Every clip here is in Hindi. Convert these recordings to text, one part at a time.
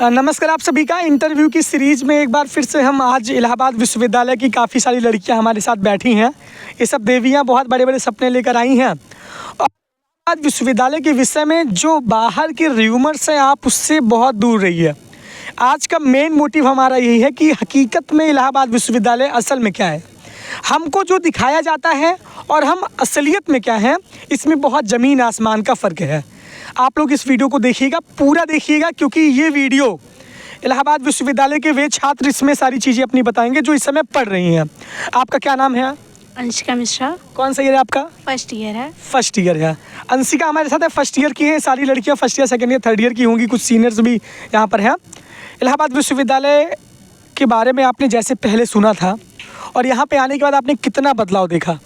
नमस्कार आप सभी का। इंटरव्यू की सीरीज़ में एक बार फिर से हम आज इलाहाबाद विश्वविद्यालय की काफ़ी सारी लड़कियां हमारे साथ बैठी हैं। ये सब देवियां बहुत बड़े बड़े सपने लेकर आई हैं और इलाहाबाद विश्वविद्यालय के विषय में जो बाहर के र्यूमर्स हैं आप उससे बहुत दूर रहिए। आज का मेन मोटिव हमारा यही है कि हकीकत में इलाहाबाद विश्वविद्यालय असल में क्या है, हमको जो दिखाया जाता है और हम असलियत में क्या हैं, इसमें बहुत ज़मीन आसमान का फ़र्क है। आप लोग इस वीडियो को देखिएगा, पूरा देखिएगा, क्योंकि ये वीडियो इलाहाबाद विश्वविद्यालय के वे छात्र इसमें सारी चीज़ें अपनी बताएंगे जो इस समय पढ़ रही हैं। आपका क्या नाम है? अंशिका मिश्रा। कौन सा ईयर है आपका? फर्स्ट ईयर है। फर्स्ट ईयर है। अंशिका हमारे साथ है, फर्स्ट ईयर की हैं। सारी लड़कियां first year, second year, third year की होंगी, कुछ सीनियर्स भी यहाँ पर हैं। इलाहाबाद विश्वविद्यालय के बारे में आपने जैसे पहले सुना था और यहाँ पे आने के बाद आपने कितना बदलाव देखा?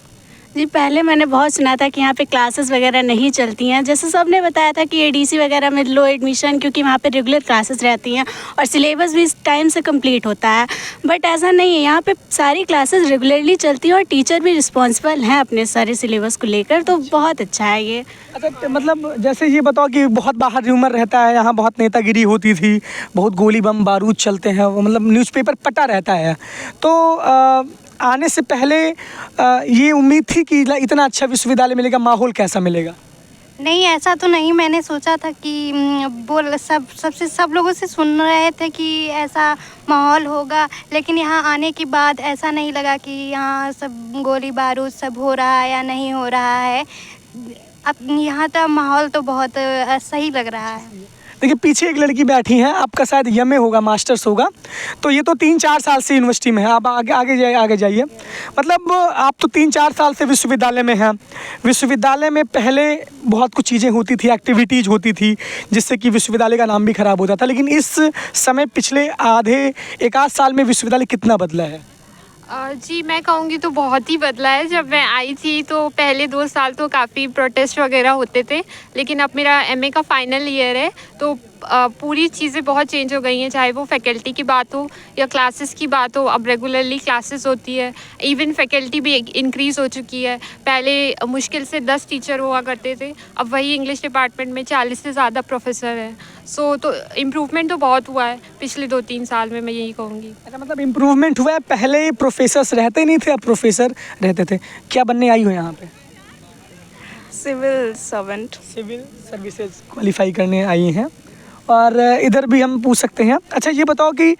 जी, पहले मैंने बहुत सुना था कि यहाँ पे क्लासेस वगैरह नहीं चलती हैं। जैसे सबने बताया था कि एडीसी वगैरह में लो एडमिशन, क्योंकि वहाँ पे रेगुलर क्लासेस रहती हैं और सिलेबस भी इस टाइम से कंप्लीट होता है। बट ऐसा नहीं है, यहाँ पे सारी क्लासेस रेगुलरली चलती हैं और टीचर भी रिस्पॉन्सिबल हैं अपने सारे सिलेबस को लेकर, तो बहुत अच्छा है ये। अच्छा, मतलब जैसे ये बताओ कि बहुत बाहर र्यूमर रहता है, यहाँ बहुत नेतागिरी होती थी, बहुत गोली बम बारूद चलते हैं, वो मतलब न्यूज़पेपर पटा रहता है, तो आने से पहले ये उम्मीद थी कि इतना अच्छा विश्वविद्यालय मिलेगा, माहौल कैसा मिलेगा? नहीं, ऐसा तो नहीं। मैंने सोचा था कि सब लोगों से सुन रहे थे कि ऐसा माहौल होगा, लेकिन यहाँ आने के बाद ऐसा नहीं लगा कि यहाँ सब गोली बारूद सब हो रहा है या नहीं हो रहा है। अब यहाँ का माहौल तो बहुत सही लग रहा है। देखिए, पीछे एक लड़की बैठी हैं, आपका शायद एमए होगा, मास्टर्स होगा, तो ये तो 3-4 साल से यूनिवर्सिटी में है। आप आगे जाइए। मतलब आप तो 3-4 साल से विश्वविद्यालय में हैं। विश्वविद्यालय में पहले बहुत कुछ चीज़ें होती थी, एक्टिविटीज़ होती थी, जिससे कि विश्वविद्यालय का नाम भी खराब होता था, लेकिन इस समय पिछले एक आध साल में विश्वविद्यालय कितना बदला है? जी, मैं कहूँगी तो बहुत ही बदला है। जब मैं आई थी तो पहले 2 साल तो काफ़ी प्रोटेस्ट वगैरह होते थे, लेकिन अब मेरा एमए का फाइनल ईयर है तो पूरी चीज़ें बहुत चेंज हो गई हैं। चाहे वो फैकल्टी की बात हो या क्लासेस की बात हो, अब रेगुलरली क्लासेस होती है। इवन फैकल्टी भी इंक्रीज़ हो चुकी है। पहले मुश्किल से 10 टीचर हुआ करते थे, अब वही इंग्लिश डिपार्टमेंट में 40 से ज़्यादा प्रोफेसर हैं। तो इम्प्रूवमेंट तो बहुत हुआ है पिछले 2-3 साल में, मैं यही कहूँगी। अच्छा, मतलब इम्प्रूवमेंट हुआ है। पहले प्रोफेसर्स रहते नहीं थे, अब प्रोफेसर रहते थे। क्या बनने आई हो यहाँ पे? Civil servant. Civil services qualify करने आई हैं। और इधर भी हम पूछ सकते हैं। अच्छा, ये बताओ कि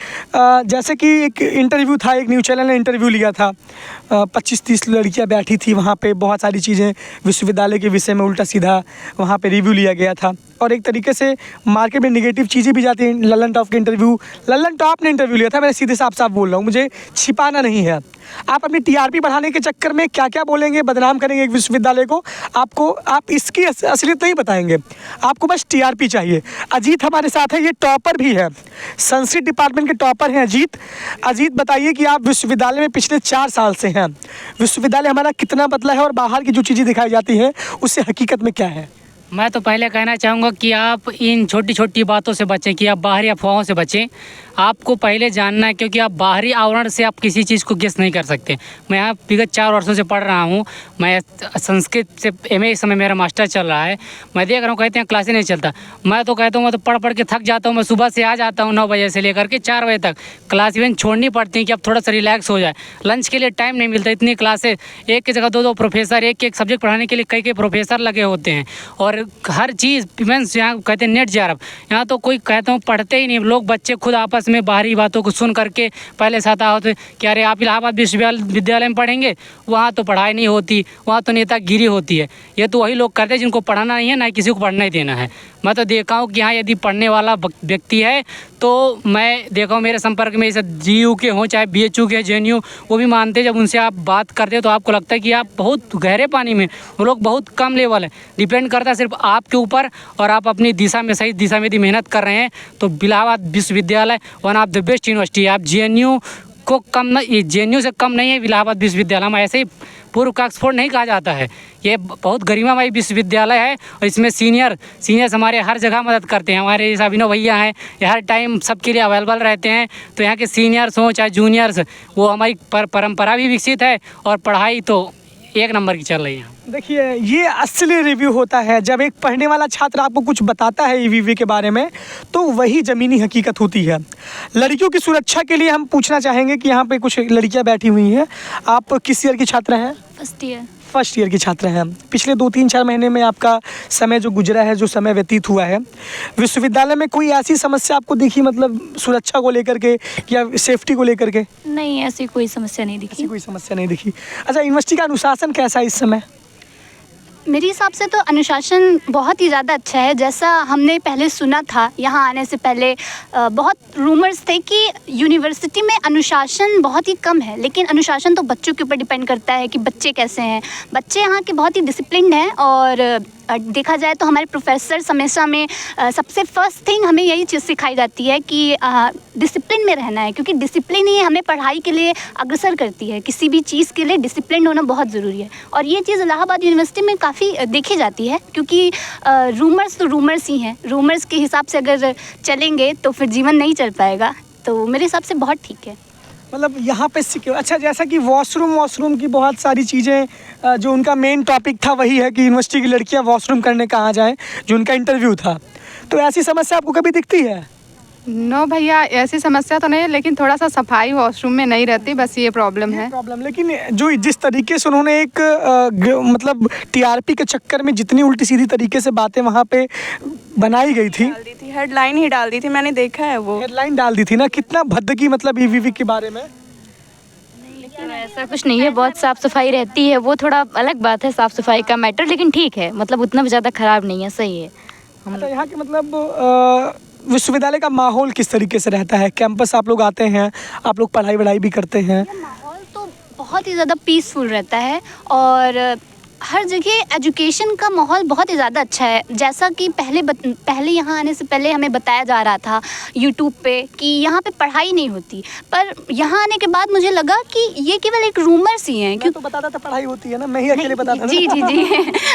जैसे कि एक इंटरव्यू था, एक न्यूज़ चैनल ने इंटरव्यू लिया था, 25-30 लड़कियां बैठी थी वहाँ पे, बहुत सारी चीज़ें विश्वविद्यालय के विषय में उल्टा सीधा वहाँ पे रिव्यू लिया गया था और एक तरीके से मार्केट में नेगेटिव चीज़ें भी जाती हैं। लल्लन टॉप ने इंटरव्यू लिया था। मैं सीधे साफ बोल रहा हूँ, मुझे छिपाना नहीं है। आप अपनी टीआरपी बढ़ाने के चक्कर में क्या क्या बोलेंगे, बदनाम करेंगे एक विश्वविद्यालय को। आप इसकी असलियत नहीं बताएंगे, आपको बस टीआरपी चाहिए। अजीत हमारे साथ है, ये टॉपर भी है, संस्कृत डिपार्टमेंट के टॉपर हैं अजीत, बताइए कि आप विश्वविद्यालय में पिछले 4 साल से हैं। विश्वविद्यालय हमारा कितना बदला है और बाहर की जो चीज़ें दिखाई जाती हैं उससे हकीकत में क्या है? मैं तो पहले कहना चाहूँगा कि आप इन छोटी छोटी बातों से बचें, कि आप बाहरी अफवाहों से बचें। आपको पहले जानना है, क्योंकि आप बाहरी आवरण से आप किसी चीज़ को गेस नहीं कर सकते। मैं यहाँ विगत 4 वर्षों से पढ़ रहा हूँ। मैं संस्कृत से एमए, इस समय मेरा मास्टर चल रहा है। मैं देख रहा हूँ, कहते हैं क्लासें नहीं चलता। मैं तो कहता हूँ, मैं तो पढ़ के थक जाता हूँ। मैं सुबह से आ जाता हूँ 9 बजे से लेकर के 4 बजे तक। क्लास इवन छोड़नी पड़ती है कि अब थोड़ा सा रिलैक्स हो जाए। लंच के लिए टाइम नहीं मिलता, इतनी क्लासें, एक की जगह 2-2 प्रोफेसर, एक सब्जेक्ट पढ़ाने के लिए कई प्रोफेसर लगे होते हैं और हर चीज़ मीन्स यहाँ कहते हैं नेट जारब। यहाँ तो कोई कहता हूँ पढ़ते ही नहीं लोग, बच्चे खुद आपस में बाहरी बातों को सुन करके पहले से आता होते कि अरे आप इलाहाबाद विश्वविद्यालय में पढ़ेंगे, वहाँ तो पढ़ाई नहीं होती, वहाँ तो नेतागिरी होती है। ये तो वही लोग करते हैं जिनको पढ़ाना नहीं है, ना किसी को पढ़ना ही देना है। मैं तो देखा हूँ कि हाँ, यदि पढ़ने वाला व्यक्ति है तो मैं देखा हूँ मेरे संपर्क में जैसे GU के हों, चाहे BHU के, JNU, वो भी मानते हैं। जब उनसे आप बात करते हैं तो आपको लगता है कि आप बहुत गहरे पानी में, वो लोग बहुत कम लेवल है। डिपेंड करता है सिर्फ आपके ऊपर और आप अपनी दिशा में, सही दिशा में यदि मेहनत कर रहे हैं तो इलाहाबाद विश्वविद्यालय one of the best university है। आप JNU को कम न, ये JNU से कम नहीं है इलाहाबाद विश्वविद्यालय में। ऐसे ही पूर्व का ऑक्सफोर्ड नहीं कहा जाता है। ये बहुत गरिमामय विश्वविद्यालय है और इसमें सीनियर्स हमारे हर जगह मदद करते हैं। हमारे जैसे अभिनव भैया हैं, ये हर टाइम सबके लिए अवेलेबल रहते हैं। तो यहाँ के सीनियर्स हों चाहे जूनियर्स, वो हमारी परंपरा भी विकसित है और पढ़ाई तो एक नंबर की चल रही है। देखिए, ये असली रिव्यू होता है। जब एक पढ़ने वाला छात्र आपको कुछ बताता है ईवीवी के बारे में, तो वही ज़मीनी हकीकत होती है। लड़कियों की सुरक्षा के लिए हम पूछना चाहेंगे कि यहाँ पे कुछ लड़कियाँ बैठी हुई हैं। आप किस ईयर की छात्र हैं? फर्स्ट ईयर की छात्र हैं। पिछले 2-3-4 महीने में आपका समय जो गुजरा है, जो समय व्यतीत हुआ है, विश्वविद्यालय में कोई ऐसी समस्या आपको दिखी, मतलब सुरक्षा को लेकर के या सेफ्टी को लेकर के? नहीं, ऐसी कोई समस्या नहीं दिखी। ऐसी कोई समस्या नहीं दिखी। अच्छा, यूनिवर्सिटी का अनुशासन कैसा है इस समय? मेरे हिसाब से तो अनुशासन बहुत ही ज़्यादा अच्छा है। जैसा हमने पहले सुना था, यहाँ आने से पहले बहुत रूमर्स थे कि यूनिवर्सिटी में अनुशासन बहुत ही कम है, लेकिन अनुशासन तो बच्चों के ऊपर डिपेंड करता है कि बच्चे कैसे हैं। बच्चे यहाँ के बहुत ही डिसिप्लिन्ड हैं और देखा जाए तो हमारे प्रोफेसर हमेशा में सबसे फर्स्ट थिंग हमें यही चीज़ सिखाई जाती है कि डिसिप्लिन में रहना है, क्योंकि डिसिप्लिन ही हमें पढ़ाई के लिए अग्रसर करती है। किसी भी चीज़ के लिए डिसिप्लिन होना बहुत ज़रूरी है और ये चीज़ इलाहाबाद यूनिवर्सिटी में काफ़ी देखी जाती है, क्योंकि रूमर्स तो रूमर्स ही हैं। रूमर्स के हिसाब से अगर चलेंगे तो फिर जीवन नहीं चल पाएगा। तो मेरे हिसाब से बहुत ठीक है। मतलब यहाँ पे सिक्योर। अच्छा, जैसा कि वॉशरूम की बहुत सारी चीज़ें, जो उनका मेन टॉपिक था वही है कि यूनिवर्सिटी की लड़कियाँ वॉशरूम करने कहाँ जाएँ, जो उनका इंटरव्यू था, तो ऐसी समस्या आपको कभी दिखती है? नो भैया, ऐसी समस्या तो नहीं है, लेकिन थोड़ा सा सफाई वॉशरूम में नहीं रहती, बस ये प्रॉब्लम है। लेकिन जो जिस तरीके से उन्होंने एक मतलब टीआरपी के चक्कर में जितनी उल्टी सीधी तरीके से बातें वहाँ पे बनाई गई थी, हेडलाइन ही डाल दी थी, मैंने देखा है वो हेडलाइन डाल दी थी ना, कितना भद्दगी, मतलब ईवीवी के बारे में। ऐसा कुछ नहीं है, बहुत साफ़ सफाई रहती है। वो थोड़ा अलग बात है, साफ़ सफाई का मैटर, लेकिन ठीक है, मतलब उतना भी ज़्यादा ख़राब नहीं है, सही है। अच्छा, यहाँ के मतलब विश्वविद्यालय का माहौल किस तरीके से रहता है? कैंपस आप लोग आते हैं, आप लोग पढ़ाई वढ़ाई भी करते हैं? माहौल तो बहुत ही ज़्यादा पीसफुल रहता है और हर जगह एजुकेशन का माहौल बहुत ही ज़्यादा अच्छा है। जैसा कि पहले यहाँ आने से पहले हमें बताया जा रहा था यूट्यूब पे कि यहाँ पे पढ़ाई नहीं होती, पर यहाँ आने के बाद मुझे लगा कि ये केवल एक रूमर्स ही हैं। क्यों तो बताता था पढ़ाई होती है ना, मैं ही अकेले बताता था। जी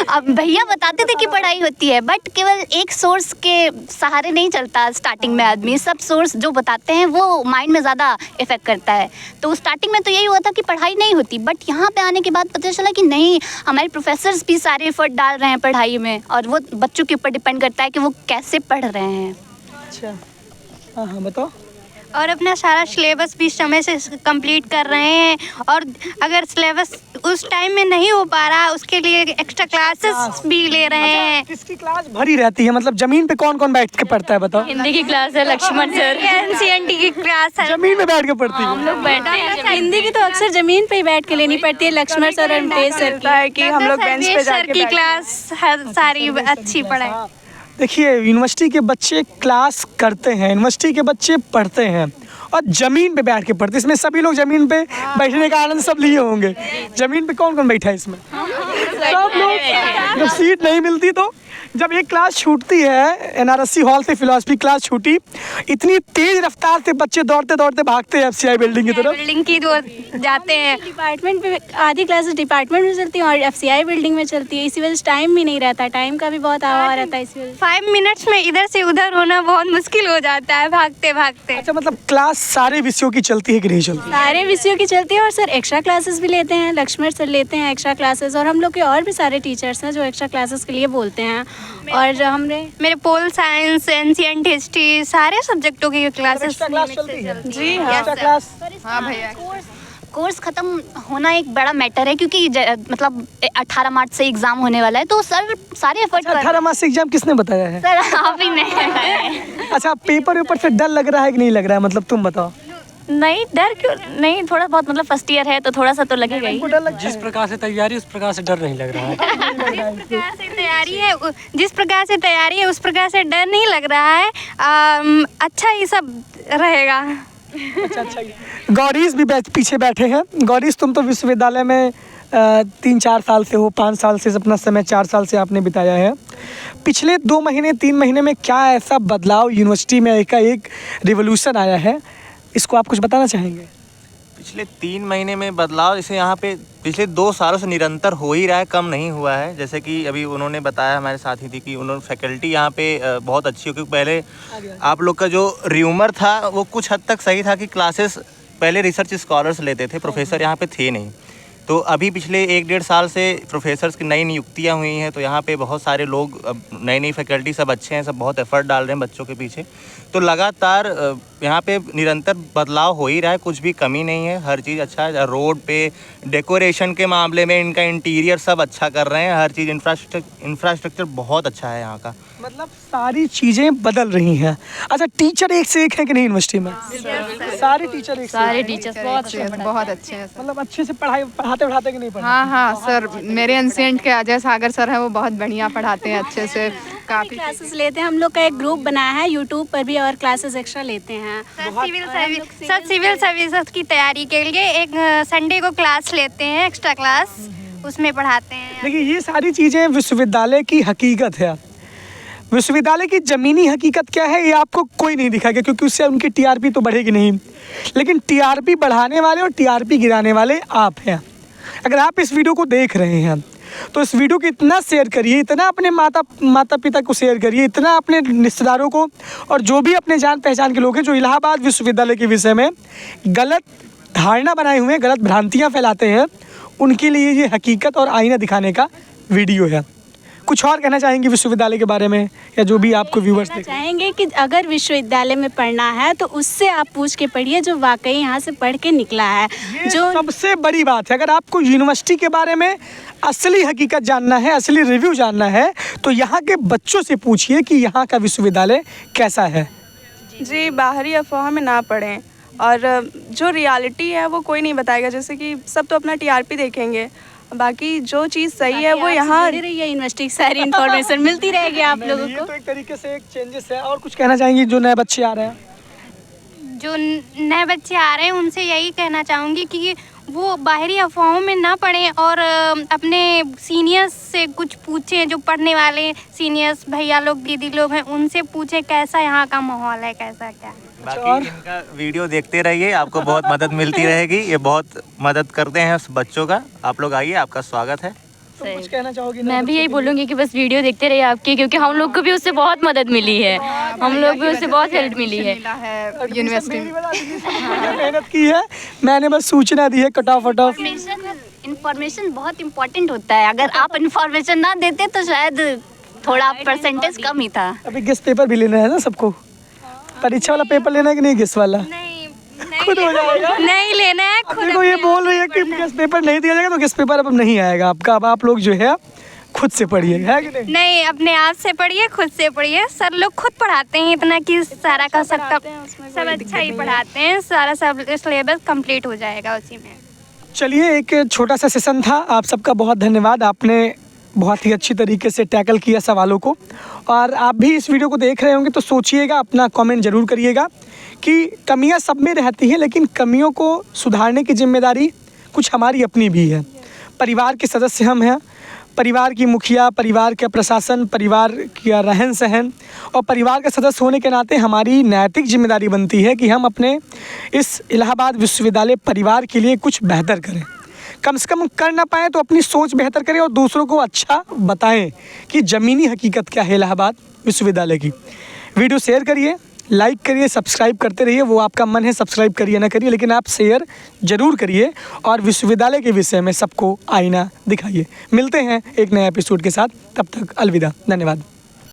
अब भैया बताते थे कि पढ़ाई होती है, बट केवल एक सोर्स के सहारे नहीं चलता स्टार्टिंग में आदमी। सब सोर्स जो बताते हैं वो माइंड में ज़्यादा इफेक्ट करता है। तो स्टार्टिंग में तो यही हुआ था कि पढ़ाई नहीं होती, बट यहाँ पे आने के बाद पता चला कि नहीं, हमारे प्रोफेसर्स भी सारे एफर्ट डाल रहे हैं पढ़ाई में और वो बच्चों के ऊपर डिपेंड करता है कि वो कैसे पढ़ रहे हैं। अच्छा, हाँ बताओ। और अपना सारा सिलेबस भी समय से कंप्लीट कर रहे हैं और अगर सिलेबस उस टाइम में नहीं हो पा रहा, उसके लिए एक्स्ट्रा क्लासेस भी ले रहे हैं। किसकी क्लास भरी रहती है? मतलब जमीन पे कौन कौन बैठ के पढ़ता है, बताओ? हिंदी की क्लास है, लक्ष्मण सर। NCERT की क्लास है, जमीन पे बैठ के पढ़ती है। हम लोग बैठते हैं हिंदी की तो अक्सर ज़मीन पे ही बैठ के लेनी पड़ती है। लक्ष्मण सर और अमतेज सर लगता है कि हम लोग बेंच पे सर जाके की क्लास सारी अच्छी पढ़ाई। देखिए, यूनिवर्सिटी के बच्चे क्लास करते हैं, यूनिवर्सिटी के बच्चे पढ़ते हैं और ज़मीन पे बैठ के पढ़ते हैं। इसमें सभी लोग ज़मीन पे बैठने का आनंद सब लिए होंगे। ज़मीन पे कौन कौन बैठा है इसमें? सब लोग। जब सीट नहीं मिलती तो जब एक क्लास छूटती है, NRSC हॉल से फिलॉसफी क्लास छूटी, इतनी तेज रफ्तार से बच्चे दौड़ते दौड़ते भागते हैं FCI बिल्डिंग की तरफ। बिल्डिंग की तो जाते हैं। डिपार्टमेंट पे आधी क्लासेस डिपार्टमेंट में चलती हैं और FCI बिल्डिंग में चलती है। इसी वजह से टाइम भी नहीं रहता, टाइम का भी बहुत अभाव रहता है। इसी वजह 5 मिनट्स में इधर से उधर होना बहुत मुश्किल हो जाता है भागते भागते। अच्छा, मतलब क्लास सारे विषयों की चलती है कि नहीं चलती? सारे विषयों की चलती है और सर एक्स्ट्रा क्लासेस भी लेते हैं। लक्ष्मण सर लेते हैं एक्स्ट्रा क्लासेस और हम लोग के और भी सारे टीचर्स हैं जो एक्स्ट्रा क्लासेस के लिए बोलते हैं। और हमने मेरे पोल साइंस, एंशिएंट हिस्ट्री, सारे सब्जेक्टों की क्लासेस एक्स्ट्रा क्लास चलती है? जी हाँ। Extra class. हाँ भैया, कोर्स ख़त्म होना एक बड़ा मैटर है, क्योंकि मतलब 18 मार्च से एग्ज़ाम होने वाला है, तो सर सारे एफर्ट कर 18 मार्च से एग्जाम किसने बताया है? सर आप ही नहीं। अच्छा, पेपर वेपर से डर लग रहा है कि नहीं लग रहा है? मतलब तुम बताओ। नहीं, डर क्यों नहीं, थोड़ा बहुत, मतलब फर्स्ट ईयर है तो थोड़ा सा तो लगेगा ही। जिस प्रकार से तैयारी उस प्रकार से डर नहीं लग रहा है। जिस प्रकार से तैयारी है उस प्रकार से डर नहीं लग रहा है। अच्छा ही सब रहेगा। अच्छा। गौरीश भी पीछे बैठे हैं। गौरीश, तुम तो विश्वविद्यालय में 3-4 साल से हो, 5 साल से अपना समय 4 साल से आपने बिताया है। पिछले 2 महीने 3 महीने में क्या ऐसा बदलाव यूनिवर्सिटी में एक रिवोल्यूशन आया है, इसको आप कुछ बताना चाहेंगे? पिछले 3 महीने में बदलाव जैसे यहाँ पे पिछले 2 सालों से निरंतर हो ही रहा है, कम नहीं हुआ है। जैसे कि अभी उन्होंने बताया, हमारे साथी थी, कि उन्होंने फैकल्टी यहाँ पे बहुत अच्छी हो, क्योंकि पहले आप लोग का जो र्यूमर था वो कुछ हद तक सही था कि क्लासेस पहले रिसर्च स्कॉलर्स लेते थे, प्रोफेसर यहाँ पे थे नहीं। तो अभी पिछले 1-1.5 साल से प्रोफेसर्स की नई नियुक्तियाँ हुई हैं, तो यहाँ पे बहुत सारे लोग, अब नई नई फैकल्टी सब अच्छे हैं, सब बहुत एफर्ट डाल रहे हैं बच्चों के पीछे। तो लगातार यहाँ पे निरंतर बदलाव हो ही रहा है, कुछ भी कमी नहीं है, हर चीज़ अच्छा है। रोड पे डेकोरेशन के मामले में इनका इंटीरियर सब अच्छा कर रहे हैं, हर चीज़ इंफ्रास्ट्रक्चर बहुत अच्छा है यहाँ का। मतलब सारी चीज़ें बदल रही हैं। अच्छा, टीचर एक से एक है कि नहीं यूनिवर्सिटी में? सारे टीचर एक से सारे एक हैं। टीचर्स बहुत अच्छे हैं। बहुत अच्छे हैं सर। मतलब अच्छे से पढ़ाते कि नहीं पढ़ाते? हाँ सर, मेरे एंसेंट के अजय सागर सर हैं, वो बहुत बढ़िया पढ़ाते हैं अच्छे से। काफ़ी क्लासेस लेते हैं, हम लोग का एक ग्रुप बनाया है यूट्यूब पर भी और क्लासेस एक्स्ट्रा लेते हैं। सिविल सर्विसेज की तैयारी के लिए एक संडे को क्लास लेते हैं, एक्स्ट्रा क्लास, उसमें पढ़ाते हैं। देखिए, ये सारी चीज़ें विश्वविद्यालय की हकीकत है। विश्वविद्यालय की ज़मीनी हकीकत क्या है ये आपको कोई नहीं दिखाएगा, क्योंकि उससे उनकी टीआरपी तो बढ़ेगी नहीं। लेकिन टीआरपी बढ़ाने वाले और टीआरपी गिराने वाले आप हैं। अगर आप इस वीडियो को देख रहे हैं तो इस वीडियो को इतना शेयर करिए, इतना अपने माता पिता को शेयर करिए, इतना अपने रिश्तेदारों को, और जो भी अपने जान पहचान के लोग हैं जो इलाहाबाद विश्वविद्यालय के विषय में गलत धारणा बनाए हुए हैं, गलत भ्रांतियाँ फैलाते हैं, उनके लिए ये हकीकत और आईना दिखाने का वीडियो है। कुछ और कहना चाहेंगे विश्वविद्यालय के बारे में, या जो भी आपको व्यूवर्स देख चाहेंगे कि अगर विश्वविद्यालय में पढ़ना है तो उससे आप पूछ के पढ़िए जो वाकई यहाँ से पढ़ के निकला है। जो सबसे बड़ी बात है, अगर आपको यूनिवर्सिटी के बारे में असली हकीकत जानना है, असली रिव्यू जानना है, तो यहाँ के बच्चों से पूछिए कि यहाँ का विश्वविद्यालय कैसा है। जी, बाहरी अफवाह में ना पढ़ें, और जो रियलिटी है वो कोई नहीं बताएगा। जैसे कि सब तो अपना टीआरपी देखेंगे, बाकी जो चीज़ सही है वो यहाँ यूनिवर्सिटी की सारी इन्फॉर्मेशन मिलती रहेगी आप लोगों ये को। तो एक तरीके से एक चेंजेस है। और कुछ कहना चाहेंगी जो नए बच्चे आ रहे हैं? जो नए बच्चे आ रहे हैं उनसे यही कहना चाहूँगी कि वो बाहरी अफवाहों में ना पढ़ें और अपने सीनियर्स से कुछ पूछें, जो पढ़ने वाले सीनियर्स भैया लोग, दीदी लोग हैं, उनसे पूछें कैसा यहाँ का माहौल है, कैसा क्या है। बाकी इनका वीडियो देखते रहिए, आपको बहुत मदद मिलती रहेगी, ये बहुत मदद करते हैं उस बच्चों का। आप लोग आइए, आपका स्वागत है। तो कुछ कहना चाहोगी? मैं भी यही बोलूँगी कि बस वीडियो देखते रहिए आपकी, क्योंकि हम लोग को भी उससे बहुत मदद मिली है, हम लोग भी उससे बहुत हेल्प मिली है यूनिवर्सिटी में। मेहनत की है, मैंने बस सूचना दी है, कट ऑफ इन्फॉर्मेशन बहुत इम्पोर्टेंट होता है। अगर आप इन्फॉर्मेशन ना देते तो शायद थोड़ा परसेंटेज कम ही था। अभी गेस्ट पेपर भी लेना है ना सबको, परीक्षा वाला पेपर लेना है कि नहीं गेस्ट वाला? खुद हो जाएगा, नहीं लेना है खुद। देखो ये बोल रही है कि गेस्ट पेपर नहीं दिया जाएगा, तो गेस्ट पेपर अब नहीं आएगा आपका। अब आप लोग जो है खुद से पढ़िए, है कि नहीं? नहीं, अपने आप से पढ़िए, खुद से पढ़िए। सर लोग खुद पढ़ाते हैं इतना कि सारा का सब अच्छा ही पढ़ाते हैं, सारा सब सिलेबस कंप्लीट हो जाएगा उसी में। चलिए, एक छोटा सा सेशन था। आप सबका बहुत धन्यवाद, आपने बहुत ही अच्छी तरीके से टैकल किया सवालों को। और आप भी इस वीडियो को देख रहे होंगे तो सोचिएगा, अपना कमेंट ज़रूर करिएगा कि कमियां सब में रहती हैं, लेकिन कमियों को सुधारने की जिम्मेदारी कुछ हमारी अपनी भी है। परिवार के सदस्य हम हैं, परिवार की मुखिया, परिवार का प्रशासन, परिवार का रहन सहन, और परिवार का सदस्य होने के नाते हमारी नैतिक जिम्मेदारी बनती है कि हम अपने इस इलाहाबाद विश्वविद्यालय परिवार के लिए कुछ बेहतर करें। कम से कम कर ना पाएँ तो अपनी सोच बेहतर करें और दूसरों को अच्छा बताएं कि ज़मीनी हकीकत क्या है इलाहाबाद विश्वविद्यालय की। वीडियो शेयर करिए, लाइक करिए, सब्सक्राइब करते रहिए। वो आपका मन है, सब्सक्राइब करिए ना करिए, लेकिन आप शेयर ज़रूर करिए और विश्वविद्यालय के विषय में सबको आईना दिखाइए। मिलते हैं एक नए एपिसोड के साथ, तब तक अलविदा, धन्यवाद।